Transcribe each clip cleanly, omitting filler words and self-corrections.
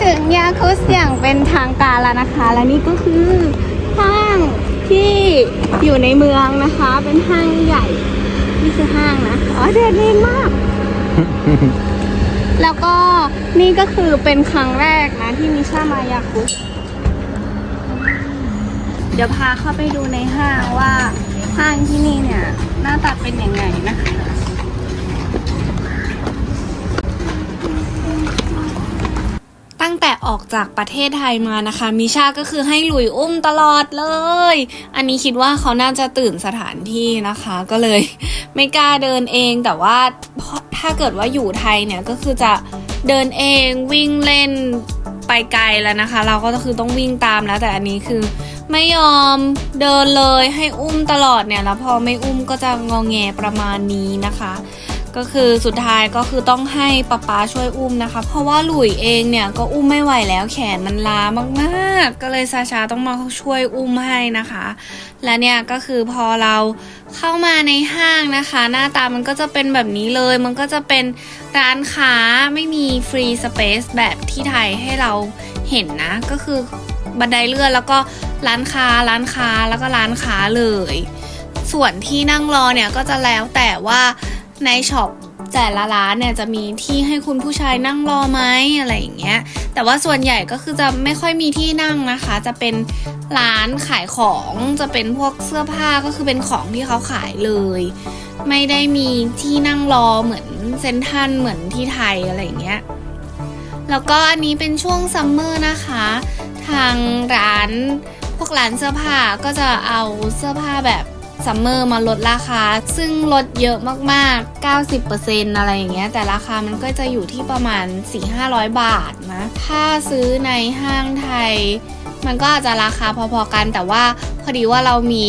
ถึงยาคุสอย่างเป็นทางการแล้วนะคะ และนี่ก็คือห้างที่อยู่ในเมืองนะคะ เป็นห้างใหญ่นี่คือห้างนะแดดแรงมาก แล้วก็นี่ก็คือเป็นครั้งแรกนะที่มิชามายาคุสเดี๋ยวพาเข้าไปดูในห้างว่าห้างที่นี่เนี่ยหน้าตาเป็นยังไงนะคะตั้งแต่ออกจากประเทศไทยมานะคะมิชาก็คือให้หลุยอุ้มตลอดเลยอันนี้คิดว่าเขาน่าจะตื่นสถานที่นะคะก็เลยไม่กล้าเดินเองแต่ว่าถ้าเกิดว่าอยู่ไทยเนี่ยก็คือจะเดินเองวิ่งเล่นไปไกลแล้วนะคะเราก็คือต้องวิ่งตามแล้วแต่อันนี้คือไม่ยอมเดินเลยให้อุ้มตลอดเนี่ยแล้วพอไม่อุ้มก็จะงอแงประมาณนี้นะคะก็คือสุดท้ายก็คือต้องให้ป๊าช่วยอุ้มนะคะเพราะว่าหลุยเองเนี่ยก็อุ้มไม่ไหวแล้วแขนมันล้ามากๆก็เลยซาชาต้องมาช่วยอุ้มให้นะคะและเนี่ยก็คือพอเราเข้ามาในห้างนะคะหน้าตามันก็จะเป็นแบบนี้เลยมันก็จะเป็นร้านค้าไม่มีฟรีสเปซแบบที่ไทยให้เราเห็นนะก็คือบันไดเลื่อนแล้วก็ร้านค้าแล้วก็ร้านค้าเลยส่วนที่นั่งรอเนี่ยก็จะแล้วแต่ว่าในช็อปแต่ละร้านเนี่ยจะมีที่ให้คุณผู้ชายนั่งรอไหมอะไรอย่างเงี้ยแต่ว่าส่วนใหญ่ก็คือจะไม่ค่อยมีที่นั่งนะคะจะเป็นร้านขายของจะเป็นพวกเสื้อผ้าก็คือเป็นของที่เขาขายเลยไม่ได้มีที่นั่งรอเหมือนเซ็นทรัลเหมือนที่ไทยอะไรอย่างเงี้ยแล้วก็อันนี้เป็นช่วงซัมเมอร์นะคะทางร้านพวกร้านเสื้อผ้าก็จะเอาเสื้อผ้าแบบซัมเมอร์มาลดราคาซึ่งลดเยอะมากๆ 90% อะไรอย่างเงี้ยแต่ราคามันก็จะอยู่ที่ประมาณ 400-500 บาทนะถ้าซื้อในห้างไทยมันก็อาจจะราคาพอๆกันแต่ว่าพอดีว่าเรามี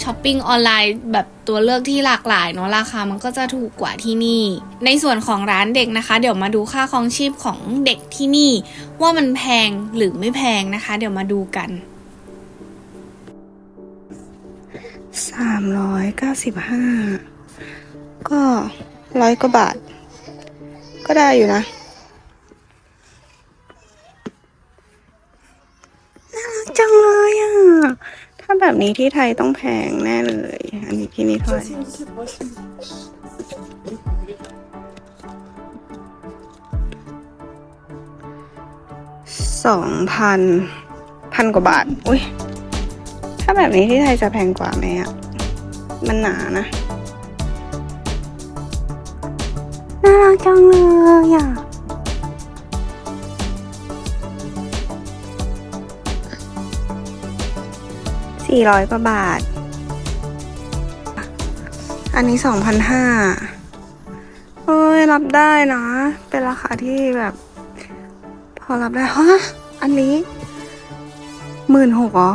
ช้อปปิ้งออนไลน์แบบตัวเลือกที่หลากหลายเนาะราคามันก็จะถูกกว่าที่นี่ในส่วนของร้านเด็กนะคะเดี๋ยวมาดูค่าครองชีพของเด็กที่นี่ว่ามันแพงหรือไม่แพงนะคะเดี๋ยวมาดูกัน395ก็100 กว่าบาทก็ได้อยู่นะน่ารักจังเลยอ่ะถ้าแบบนี้ที่ไทยต้องแพงแน่เลยอันนี้ที่นี่เท่าไหร่2,000 กว่าบาทอุ้ยถ้าแบบนี้ที่ไทยจะแพงกว่าไหมอ่ะมันหนานะน่ารักจังเลยอ่ะ400 กว่าบาทอันนี้ 2,500เอ้ยรับได้นะเป็นราคาที่แบบพอรับได้ฮะอันนี้16,000เหรอ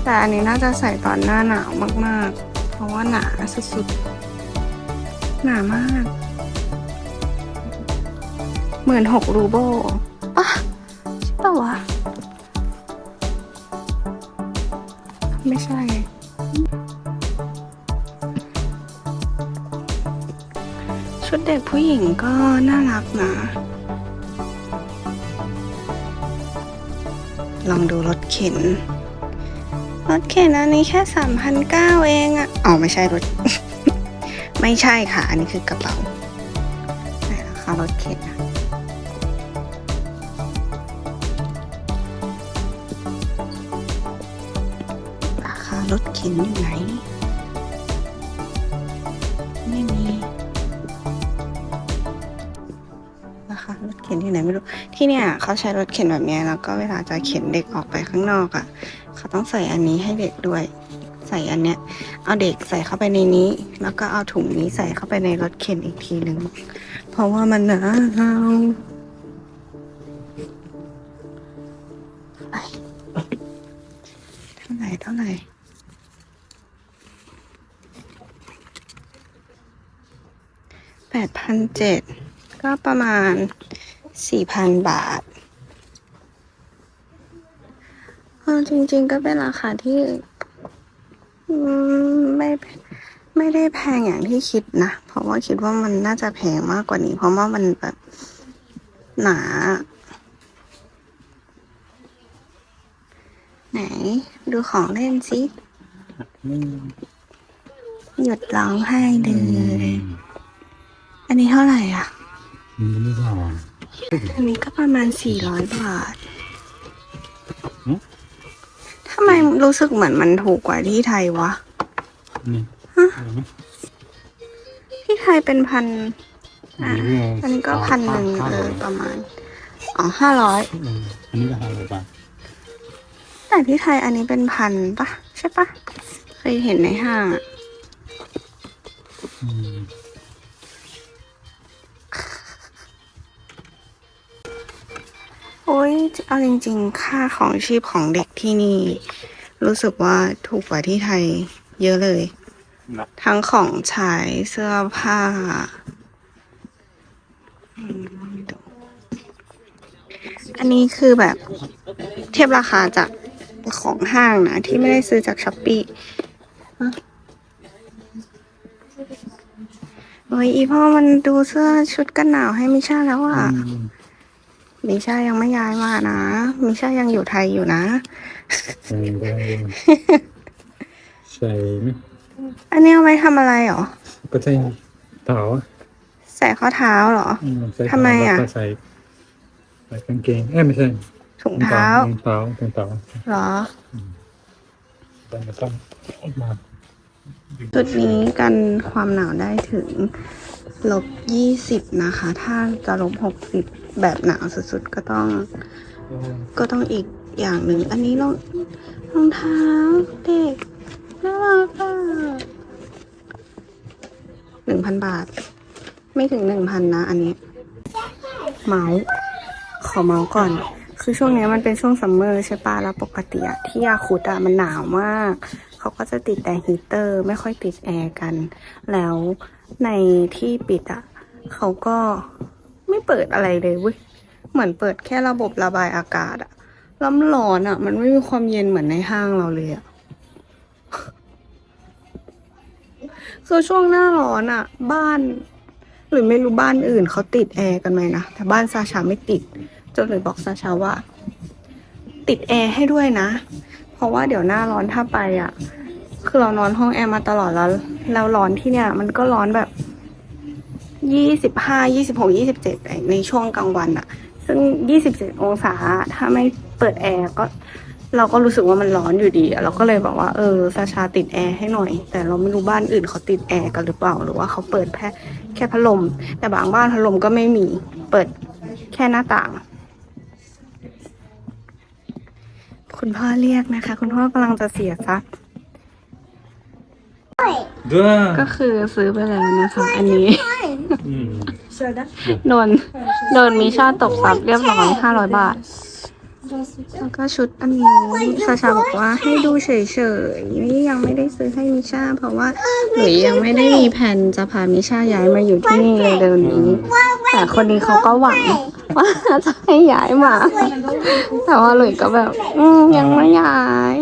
แต่อันนี้น่าจะใส่ตอนหน้าหนาวมากๆเพราะว่าหนาสุดๆหนามาก16,000 รูเบิลอ่ะใช่ป่าวะไม่ใช่ชุดเด็กผู้หญิงก็น่ารักนะลองดูรถเข็นอันนี้แค่ 3,900 เองอะไม่ใช่รถ ไม่ใช่ค่ะอันนี้คือกระเป๋าไหนราคารถเข็นอะราคารถเข็นอยู่ไหนไม่มีราคารถเข็นที่ไหนไม่รู้ที่เนี่ยเขาใช้รถเข็นแบบนี้แล้วก็เวลาจะเข็นเด็กออกไปข้างนอกอะเขาต้องใส่อันนี้ให้เด็กด้วยใส่อันเนี้ยเอาเด็กใส่เข้าไปในนี้แล้วก็เอาถุงนี้ใส่เข้าไปในรถเข็นอีกทีหนึ่งเพราะว่ามันหนาวเท่าไหร่8,700ก็ประมาณ 4,000 บาทจริงๆก็เป็นราคาที่ไม่ได้แพงอย่างที่คิดนะเพราะว่าคิดว่ามันน่าจะแพงมากกว่านี้เพราะว่ามันแบบ หนา ไหน ดูของเล่นสิหยุดร้องไห้เลยอันนี้เท่าไหร่อ่ะ อันนี้ก็ประมาณ400 บาททำไมรู้สึกเหมือนมันถูกกว่าที่ไทยวะฮะที่ไทยเป็นพันอันนี้ก็1,000ประมาณ500อันนี้ก็500 บาทแต่ที่ไทยอันนี้เป็นพันปะใช่ปะเคยเห็นในห้างอะโอ้ยเอาจริงๆค่าของชีพของเด็กที่นี่ รู้สึกว่าถูกกว่าที่ไทยเยอะเลย ทั้งของใช้เสื้อผ้าอันนี้คือแบบเทียบราคาจากของห้างนะที่ไม่ได้ซื้อจากช้อปปี้โอ้ยอีพ่อมันดูเสื้อชุดกันหนาวให้มิช่าแล้วอ่ะมิช่ายังไม่ย้ายมานะมิช่ายังอยู่ไทยอยู่นะใส่ไหมอันนี้เอาไว้ทำอะไรหรอก็ใส่เท้าใส่ข้อเท้าเหรอทำไมอ่ะใส่กางเกงไม่ใช่ถุงเท้าเหรอชุดนี้กันความหนาวได้ถึง-20นะคะถ้าจะ-60แบบหนาวสุดๆก็ต้องอีกอย่างหนึ่งอันนี้รองเท้าเด็กน่ารักอ่ะ1,000 บาทไม่ถึง 1,000 นะอันนี้ขอเมาส์ก่อนคือช่วงนี้มันเป็นช่วงซัมเมอร์ใช่ปะแล้วปกติอะที่ยาคุดอะมันหนาวมากเขาก็จะติดแต่ฮีเตอร์ไม่ค่อยติดแอร์กันแล้วในที่ปิดอะเขาก็ไม่เปิดอะไรเลยเว้ยเหมือนเปิดแค่ระบบระบายอากาศอะแล้วมันร้อนอะมันไม่มีความเย็นเหมือนในห้างเราเลยอะคือช่วงหน้าร้อนอะบ้านหรือไม่รู้บ้านอื่นเขาติดแอร์กันไหมนะแต่บ้านซาชาไม่ติดจนเลยบอกซาชาว่าติดแอร์ให้ด้วยนะเพราะว่าเดี๋ยวหน้าร้อนถ้าไปอ่ะคือเรานอนห้องแอร์มาตลอดแล้วร้อนที่เนี่ยมันก็ร้อนแบบ25 26 27ในช่วงกลางวันอ่ะซึ่ง27 องศาถ้าไม่เปิดแอร์ก็เราก็รู้สึกว่ามันร้อนอยู่ดีเราก็เลยบอกว่าซาชาติดแอร์ให้หน่อยแต่เราไม่รู้บ้านอื่นเขาติดแอร์กันหรือเปล่าหรือว่าเขาเปิดแค่พัดลมแต่บางบ้านพัดลมก็ไม่มีเปิดแค่หน้าต่างคุณพ่อเรียกนะคะคุณพ่อกำลังจะเสียทรัพย์ก็คือซื้อไปแล้วนะคะอันนี้โดนมิชาตบทรัพย์เรียบร้อย500 บาทแล้วก็ชุดอันนี้ซาชาบอกว่าให้ดูเฉยๆยังไม่ได้ซื้อให้มิชาเพราะว่าหลุยยังไม่ได้มีแผนจะพามิชาย้ายมาอยู่ที่นี่เร็วๆนี้แต่คนนี้เขาก็หวังว่าจะให้ย้ายมาแต่ว่าหลุยก็แบบยังไม่ย้าย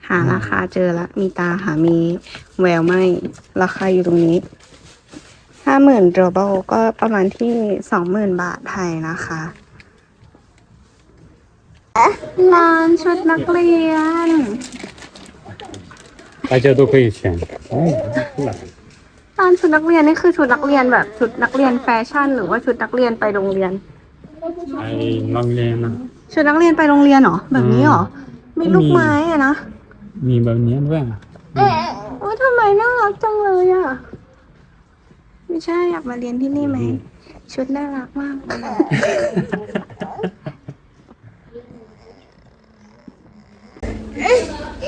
หาราคาเจอละมีตาหามีแววไม่ราคาอยู่ตรงนี้50,000 โรเบิลก็ประมาณที่ 20,000 บาทไทยนะคะร้านชุดนักเรียน大家都可以选ร้านชุดนักเรียนนี่คือชุดนักเรียนแบบชุดนักเรียนแฟชั่นหรือว่าชุดนักเรียนไปโรงเรียนไปโรงเรียนนะชุดนักเรียนไปโรงเรียนเหรอแบบนี้เหรอมีลูกไม้อะนะมีแบบนี้ด้วยโอ้ทำไมน่ารักจังเลยอะไม่ใช่อยากมาเรียนที่นี่ไหมชุดน่ารักมาก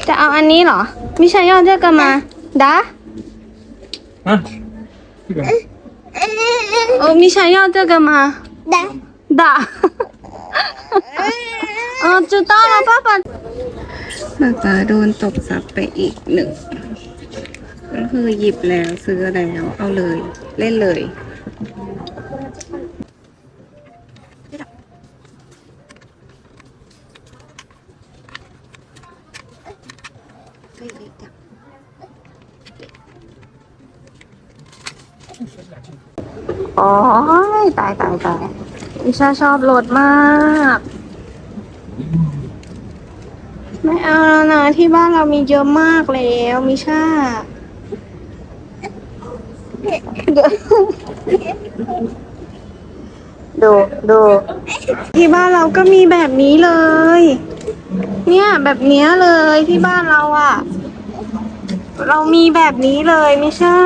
จะเอาอันนี้เหรอไม่ใช่ยอดเจอกันมาดาไม่ใช่ยอดเจอกันมาดา知道了爸爸นะคะโดนตบทรัพย์ไปอีก1ก็คือหยิบแล้วซื้อแล้วเอาเลยเล่นเลยโอ้ ยตายมิชาชอบรถมาก ไม่เอาแล้วนะที่บ้านเรามีเยอะมากแล้วมิชาดูที่บ้านเราก็มีแบบนี้เลย เนี่ยแบบเนี้ยเลยที่บ้านเราอะเรามีแบบนี้เลยมิชา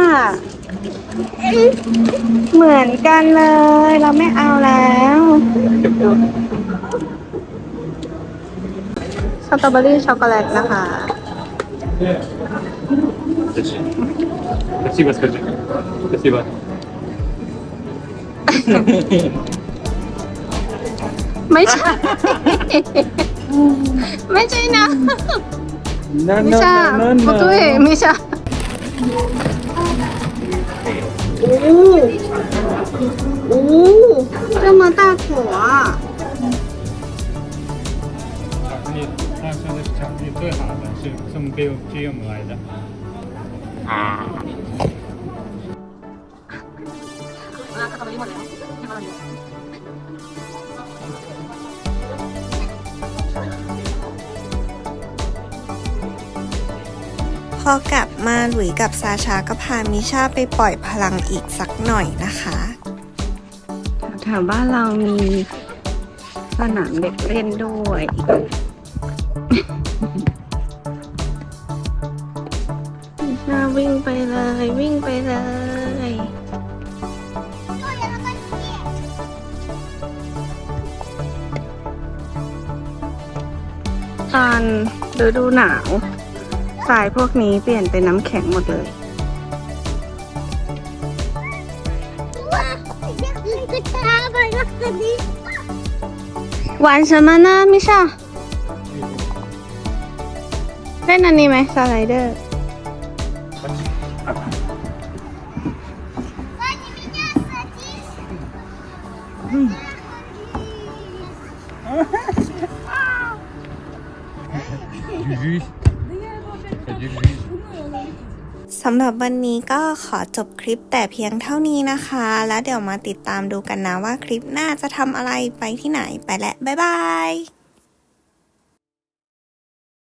เหมือนกันเลยเราไม่เอาแล้วสตรอเบอรี่ช็อกโกแลตนะคะ Спасибо, скажи. Спасибо. ไม่ใช่ ไม่ใช่นะ No, ไม่ใช่不对ไม่ใช่这么大坨啊他说的是巧克力最好的，是送给我们来的。พอกลับมาหลุยกับซาชาก็พามิชาไปปล่อยพลังอีกสักหน่อยนะคะแถวบ้านเรามีสนามเด็กเล่นด้วยมิชาวิ่งไปเลยตอนฤดูหนาวทรายพวกนี้เปลี่ยนเป็นน้ำแข็งหมดเลย玩什么呢มิชาเล่นอันนี้ไหมสไลเดอร์ Держись. Держись. สำหรับวันนี้ก็ขอจบคลิปแต่เพียงเท่านี้นะคะ แล้วเดี๋ยวมาติดตามดูกันนะว่าคลิปหน้าจะทำอะไรไปที่ไหนไปแล้วบ๊ายบาย